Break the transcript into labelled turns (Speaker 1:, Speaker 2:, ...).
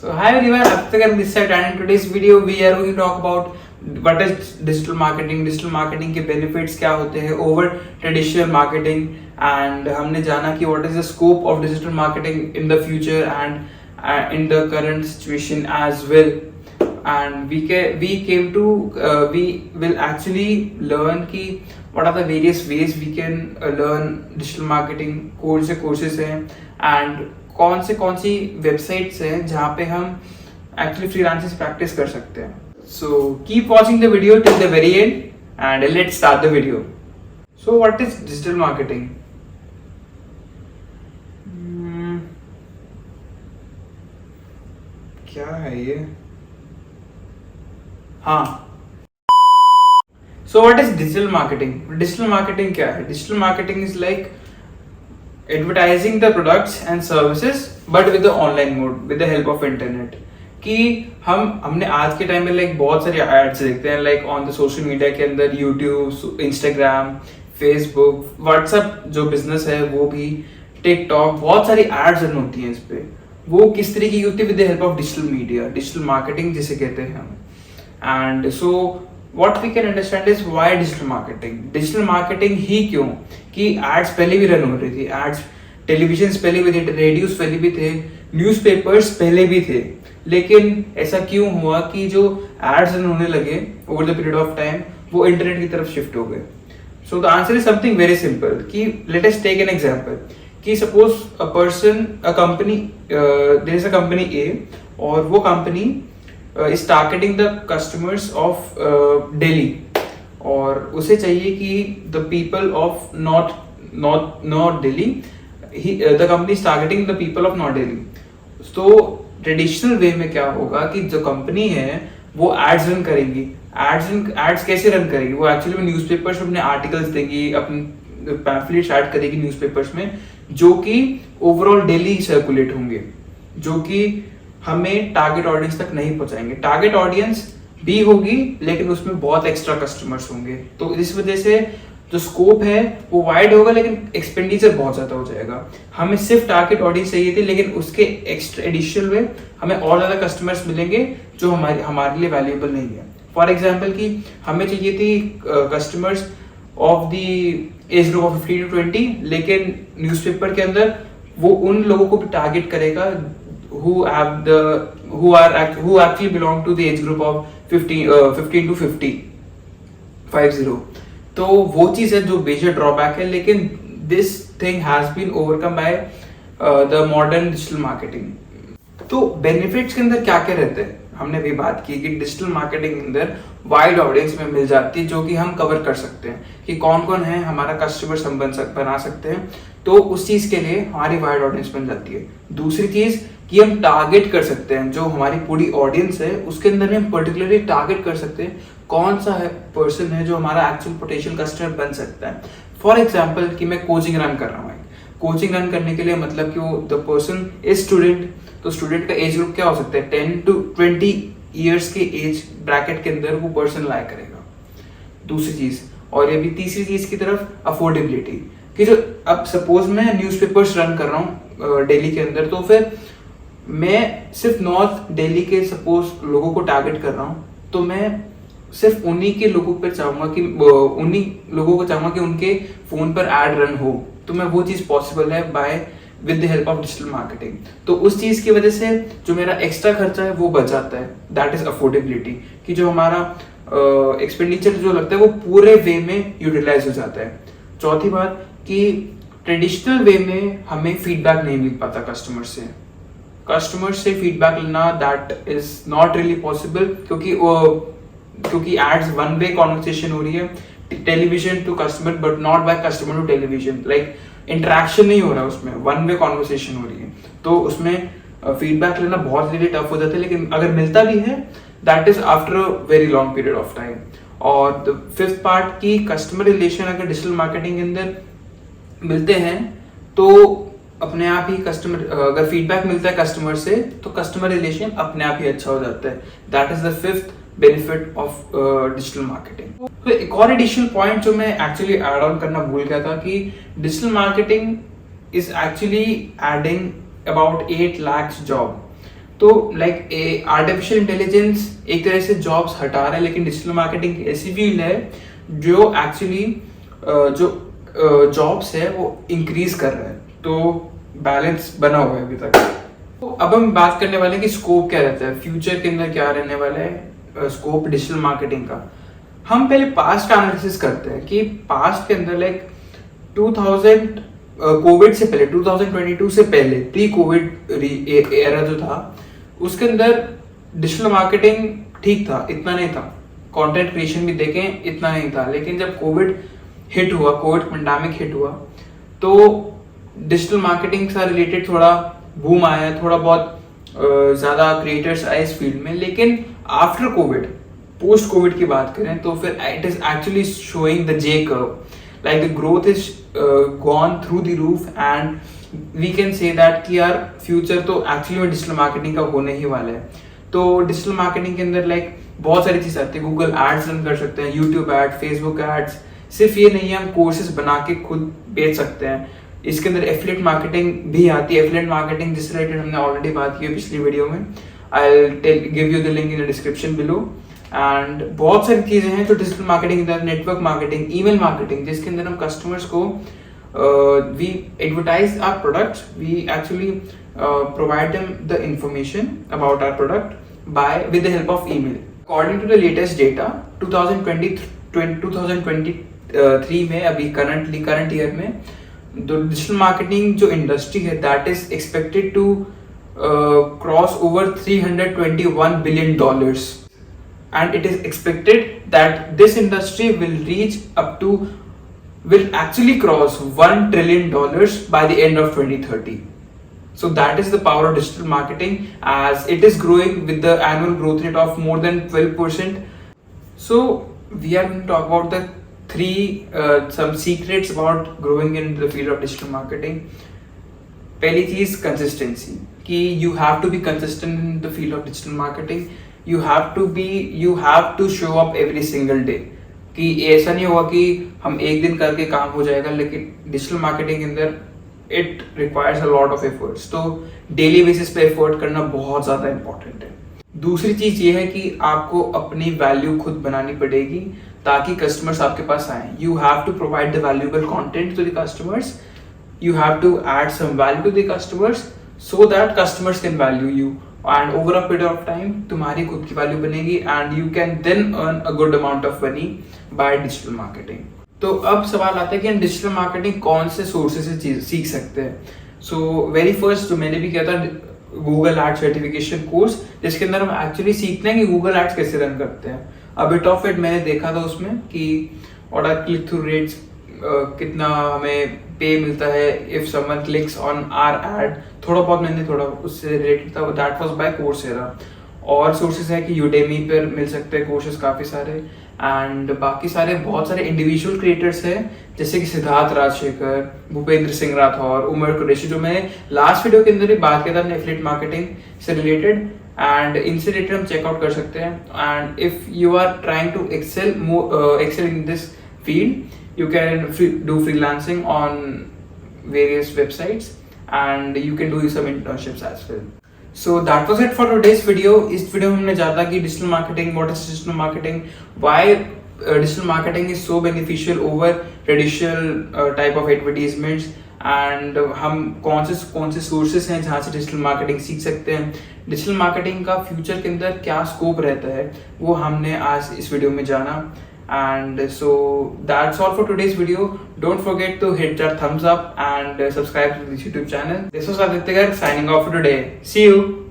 Speaker 1: So hi everyone, Abhitakan this side, and in today's video we are going to talk about what is digital marketing, digital marketing के benefits क्या होते हैं over traditional marketing, and हमने जाना कि what is the scope of digital marketing in the future and in the current situation as well. And we came to we will actually learn कि what are the various ways we can learn digital marketing, कौन से courses हैं and कौन सी websites हैं जहाँ पे हम actually freelancing practice कर सकते हैं. So keep watching the video till the very and and let's start the video. So what is digital marketing? क्या है ये? हाँ, so what is digital marketing? Digital marketing क्या है? Digital marketing is like advertising the products and services but with the online mode with the help of internet. कि हमने आज के टाइम में लाइक बहुत सारे एड्स देखते हैं like on the social media के अंदर, यूट्यूब, इंस्टाग्राम, फेसबुक, व्हाट्सएप जो बिजनेस है वो भी, टिकटॉक, बहुत सारी एड्स रन होती हैं इस पे. वो किस तरीके की होती है? With the help of digital media, digital marketing जिसे कहते हैं हम. And so what we can understand is why digital marketing. Digital marketing ही क्यों? कि एड्स पहले भी रन हो रही थी, एड्स टेलीविजन पहले भी थे, रेडियोस पहले भी थे, न्यूज़पेपर्स पहले भी थे, लेकिन ऐसा क्यों हुआ कि जो एड्स रन होने लगे over the period of time वो इंटरनेट की तरफ शिफ्ट हो गए? So the answer is something very simple. कि let us take an example कि suppose a company, there is a company A और वो company is targeting the customers of Delhi, और उसे चाहिए कि the people of not Delhi, the company is targeting the people of not Delhi. तो traditional way में क्या होगा कि जो कंपनी है वो एड्स रन करेंगी. एड्स कैसे रन करेगी? वो एक्चुअली में न्यूज़पेपर्स में अपने आर्टिकल्स देगी, अपने पैम्फलेट्स ऐड करेगी न्यूज़पेपर्स में, जो कि ओवरऑल डेली सर्कुलेट होंगे, जो कि हमें टारगेट ऑडियंस तक नहीं पहुंचाएंगे. टारगेट ऑडियंस भी होगी लेकिन उसमें बहुत एक्स्ट्रा कस्टमर्स होंगे, तो इस वजह से जो स्कोप है वो वाइड होगा लेकिन एक्सपेंडिचर बहुत ज्यादा हो जाएगा. हमें सिर्फ टारगेट ऑडियंस चाहिए थी लेकिन उसके एक्स्ट्रा एडिशनल में हमें और ज्यादा कस्टमर्स मिलेंगे जो हमारे लिए वैल्यूएबल नहीं है. फॉर एग्जाम्पल कि हमें चाहिए थी customers of the age group of 15 to 20, लेकिन न्यूज़पेपर के अंदर वो उन लोगों को भी टारगेट करेगा who actually belong to the age group of 15 to 50. तो वो चीज है जो मेजर ड्रॉबैक है, लेकिन this thing has been overcome by the modern digital marketing. तो बेनिफिट्स के अंदर क्या क्या रहते हैं? हमने भी बात की कि डिजिटल मार्केटिंग के अंदर वाइड ऑडियंस में मिल जाती है जो कि हम कवर कर सकते हैं कि कौन कौन है हमारा कस्टमर्स हम बना सकते हैं, तो उस चीज के लिए हमारी वाइड ऑडियंस बन जाती है. दूसरी चीज कि हम टारगेट कर सकते हैं, जो हमारी पूरी ऑडियंस है उसके अंदर हम पर्टिकुलरली टारगेट कर सकते हैं कौन सा पर्सन है जो हमारा एक्चुअल पोटेंशियल कस्टमर बन सकता है. फॉर एग्जाम्पल कि मैं कोचिंग रन कर रहा हूँ. कोचिंग रन करने के लिए मतलब कि वो द पर्सन इज स्टूडेंट, तो स्टूडेंट का एज ग्रुप क्या हो सकता है? 10 to 20 ईयर्स के एज ब्रैकेट के अंदर वो पर्सन लाया करेगा. दूसरी चीज, और ये भी तीसरी चीज की तरफ, अफोर्डेबिलिटी. कि जो अब सपोज मैं न्यूज़पेपर्स रन कर रहा हूँ दिल्ली के अंदर, तो फिर मैं सिर्फ नॉर्थ दिल्ली के सपोज लोगों को टारगेट कर रहा हूँ, तो मैं सिर्फ उन्हीं के लोगों पर चाहूंगा कि उनके फोन पर एड रन हो. तो मैं वो चीज पॉसिबल है by with the help of digital marketing. तो उस चीज की वजह से जो मेरा एक्स्ट्रा खर्चा है वो बच जाता है. दैट इज अफोर्डेबिलिटी, कि जो हमारा एक्सपेंडिचर जो लगता है वो पूरे वे में यूटिलाइज हो जाता है. चौथी बात कि ट्रेडिशनल वे में हमें फीडबैक नहीं मिल पाता कस्टमर से फीडबैक लेना, that is not really possible, क्योंकि एड्स वन वे कॉन्वर्सेशन हो रही है, television to customer but not by customer to television. Like interaction नहीं हो रहा है उसमें, वन वे कॉन्वर्सेशन हो रही है, तो उसमें फीडबैक लेना बहुत रियली टफ हो जाता है. लेकिन अगर मिलता भी है that is after a very long period of time. और द फिफ्थ पार्ट की कस्टमर रिलेशन अगर डिजिटल मार्केटिंग के अंदर मिलते हैं तो अपने आप ही अगर फीडबैक मिलता है कस्टमर से तो कस्टमर रिलेशन अपने आप ही अच्छा हो जाता है. That is the fifth benefit of digital marketing. तो एक और एडिशनल पॉइंट जो मैं एक्चुअली ऐड ऑन करना भूल गया था कि digital marketing is actually adding about 8 lakhs job. तो लाइक आर्टिफिशियल इंटेलिजेंस एक तरह से जॉब्स हटा रहा है, लेकिन डिजिटल मार्केटिंग ऐसी फील्ड है जो एक्चुअली जो जॉब्स है वो इंक्रीज कर रहा है, तो बैलेंस बना हुआ है अभी तक। तो अब हम बात करने वाले हैं कि स्कोप क्या रहता है, फ्यूचर के अंदर क्या रहने वाला है स्कोप डिजिटल मार्केटिंग का। हम पहले पास्ट का एनालिसिस करते हैं कि पास्ट के अंदर लाइक 2000 कोविड से पहले 2022 से पहले प्री कोविड एरा जो था उसके अंदर डिजिटल मार्केटिंग ठीक था, इतना नहीं था। कंटेंट क्रिएशन भी देखें इतना नहीं था, लेकिन जब कोविड हिट हुआ, कोविड पेंडेमिक हिट हुआ, तो डिजिटल मार्केटिंग से रिलेटेड थोड़ा बूम आया, थोड़ा बहुत ज़्यादा क्रिएटर्स आए इस फील्ड में। लेकिन आफ्टर कोविड, पोस्ट कोविड की बात करें तो फिर it is actually showing the J curve, like the growth is gone through the roof and we can say that कि यार फ्यूचर तो एक्चुअली में डिजिटल मार्केटिंग का होने ही वाला है। तो डिजिटल मार्केटिंग के अंदर लाइक बहुत सारी चीज़ आती है, गूगल एड्स रन कर सकते हैं, यूट्यूब एड्स, फेसबुक एड्स। सिर्फ ये नहीं है, हम कोर्सेज बना के खुद बेच सकते हैं। इसके अंदर एफिलिएट मार्केटिंग भी आती है। एफिलिएट मार्केटिंग जिससे रिलेटेड हमने ऑलरेडी बात की है पिछली वीडियो में, I will give you the link in the description below. And बहुत सारी चीज़ें हैं जो डिजिटल मार्केटिंग के अंदर, नेटवर्क मार्केटिंग, ईमेल मार्केटिंग, जिसके अंदर हम कस्टमर्स को we advertise our products, we actually provide them the information about our product with the help of email. According to the latest data 2023 में, अभी current year में digital marketing जो industry है that is expected to cross over $321 billion, and it is expected that this industry will actually cross $1 trillion by the end of 2030. So that is the power of digital marketing, as it is growing with the annual growth rate of more than 12%. So we are going to talk about the some secrets about growing in the field of digital marketing. पहली चीज consistency, कि you have to be consistent in the field of digital marketing. You have to show up every single day. कि ऐसा नहीं होगा कि हम एक दिन करके काम हो जाएगा, लेकिन डिजिटल मार्केटिंग के अंदर it requires a lot of efforts. तो डेली बेसिस पे एफर्ट करना बहुत ज़्यादा इंपॉर्टेंट है। दूसरी चीज़ ये है कि आपको अपनी वैल्यू खुद बनानी पड़ेगी ताकि कस्टमर्स आपके पास आए। You have to provide the valuable content to the customers, you have to add some value to the customers so that customers can value you, and over a period of time तुम्हारी खुद की value बनेगी and you can then earn a good amount of money by digital marketing. तो अब सवाल आता है कि हम डिजिटल मार्केटिंग कौन से सोर्सेज से सीख सकते हैं। सो वेरी फर्स्ट जो मैंने भी किया था गूगल एड सर्टिफिकेशन कोर्स, जिसके अंदर हम एक्चुअली सीखते हैं कि गूगल एड्स कैसे रन करते हैं। अ बिट ऑफ इट मैंने देखा था उसमें कि ऑर्डर क्लिक थ्रू रेट्स कितना हमें पे मिलता है if someone clicks on our ad. थोड़ा बहुत मैंने थोड़ा उससे रिलेटेड था, दैट वाज बाय कोर्सेरा। और सोर्सेज है कि यूडेमी पर मिल सकते हैं कोर्सेज काफ़ी सारे, एंड बाकी सारे बहुत सारे इंडिविजुअल क्रिएटर्स हैं जैसे कि सिद्धार्थ राजशेखर, भूपेंद्र सिंह राठौर, उमर कुरैशी, जो मैंने लास्ट वीडियो के अंदर भी बात किया था अपने एफिलिएट मार्केटिंग से रिलेटेड, एंड इनसे रिलेटेड हम चेकआउट कर सकते हैं। And if you are trying to excel in this field, you can do freelancing on various websites and you can do some internships as well. So that was it for today's video. इस video में हमने जाना कि digital marketing, what is digital marketing, why digital marketing is so beneficial over traditional type of advertisements, and हम कौन से sources हैं जहाँ से डिजिटल मार्केटिंग सीख सकते हैं। डिजिटल मार्केटिंग का फ्यूचर के अंदर क्या स्कोप रहता है वो हमने आज इस वीडियो में जाना। And so that's all for today's video. Don't forget to hit that thumbs up and subscribe to this YouTube channel. This was Aditya Garg signing off for today. See you.